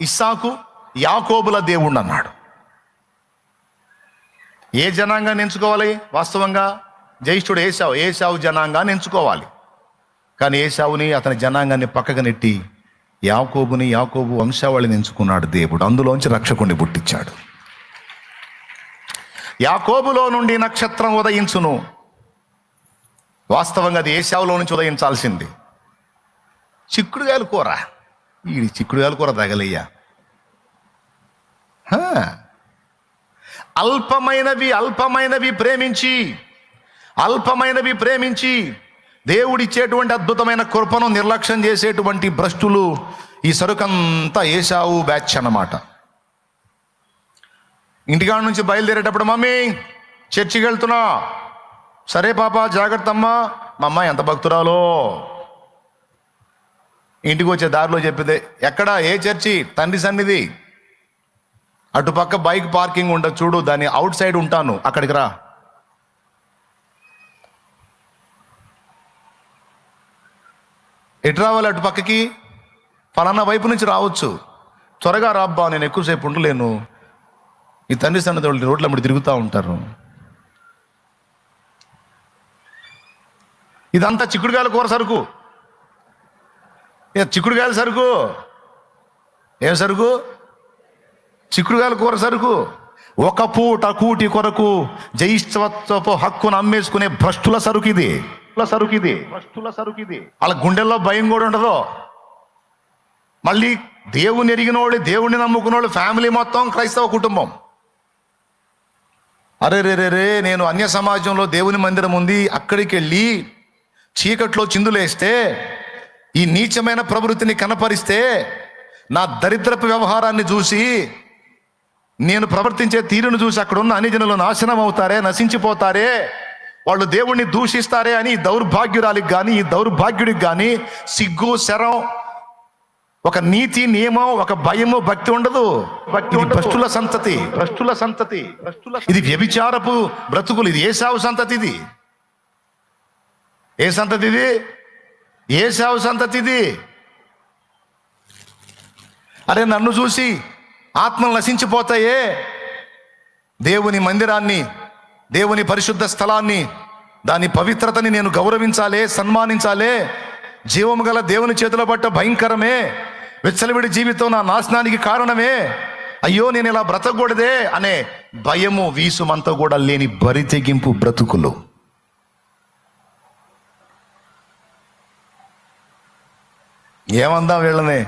ఇస్సాకు, యాకోబుల దేవుడు అన్నాడు. ఏ జనాంగాన్ని ఎంచుకోవాలి? వాస్తవంగా జ్యేష్ఠుడు ఏశావు జనాంగాన్ని ఎంచుకోవాలి. కానీ ఏశావుని, అతని జనాంగాన్ని పక్కకు నెట్టి యాకోబు వంశావళిని ఎంచుకున్నాడు దేవుడు. అందులోంచి రక్షకుడిని పుట్టించాడు. యాకోబులో నుండి నక్షత్రం ఉదయించును. వాస్తవంగా అది ఏశావులో నుంచి ఉదయించాల్సింది. చిక్కుడుగాయల కూర, ఈ చిక్కుడుగాయల కూర తగలయ్యా. అల్పమైనవి ప్రేమించి దేవుడిచ్చేటువంటి అద్భుతమైన కృపను నిర్లక్ష్యం చేసేటువంటి భ్రష్టులు ఈ సరుకంతా ఏశావు బ్యాచ్ అన్నమాట. ఇంటికాడ నుంచి బయలుదేరేటప్పుడు, మమ్మీ చర్చికి వెళ్తున్నా. సరే పాప జాగ్రత్త అమ్మా. మా అమ్మ ఎంత భక్తురాలో. ఇంటికి వచ్చే దారిలో చెప్పితే, ఎక్కడ, ఏ చర్చి? తండ్రి సన్నిధి. అటుపక్క బైక్ పార్కింగ్ ఉండదు చూడు, దాని అవుట్ సైడ్ ఉంటాను, అక్కడికి రా. ఎటు రావాలి? అటు పక్కకి ఫలానా వైపు నుంచి రావచ్చు. త్వరగా రాబ్బా, నేను ఎక్కువసేపు ఉండలేను. ఈ తండ్రి సన్నిధి వాళ్ళు రోడ్ల మీద తిరుగుతూ ఉంటారు. ఇదంతా చిక్కుడుగాయల కూర సరుకు. చిక్కుడుగాయల సరుకు. ఏం సరుకు? చిక్కుడుగాయల కూర సరుకు. ఒక పూట కూటి కొరకు జయిత్వపు హక్కును అమ్మేసుకునే భ్రష్టుల సరుకు ఇది. వాళ్ళ గుండెల్లో భయం కూడా ఉండదు. మళ్ళీ దేవుని ఎరిగినోళ్ళు, దేవుణ్ణి నమ్ముకున్నోళ్ళు, ఫ్యామిలీ మొత్తం క్రైస్తవ కుటుంబం. అరే నేను అన్య సమాజంలో దేవుని మందిరం ఉంది, అక్కడికి వెళ్ళి చీకట్లో చిందులేస్తే, ఈ నీచమైన ప్రవృత్తిని కనపరిస్తే, నా దరిద్రపు వ్యవహారాన్ని చూసి, నేను ప్రవర్తించే తీరును చూసి అక్కడ ఉన్న అన్ని జనులు నాశనం అవుతారే, నశించిపోతారే, వాళ్ళు దేవుణ్ణి దూషిస్తారే అని ఈ దౌర్భాగ్యురాలికి కానీ, ఈ దౌర్భాగ్యుడికి కానీ సిగ్గు, శరం, ఒక నీతి, నియమం, ఒక భయము, భక్తి ఉండదు. భ్రష్టుల సంతతి. ఇది వ్యభిచారపు బ్రతుకులు. ఇది ఏశావు సంతతి. ఇది ఏ సంతతి? ఇది ఏశావు సంతతి. ఇది అరే నన్ను చూసి ఆత్మలు నశించిపోతాయే, దేవుని మందిరాన్ని, దేవుని పరిశుద్ధ స్థలాన్ని, దాని పవిత్రతని నేను గౌరవించాలే, సన్మానించాలే. జీవము గల దేవుని చేతిలో పట్ట భయంకరమే, విచ్చలవిడి జీవితం నా నాశనానికి కారణమే, అయ్యో నేను ఇలా బ్రతకూడదే అనే భయము, వీసుమంతా కూడా లేని బరితెగింపు బ్రతుకులు. ఏమందాం వీళ్ళనే?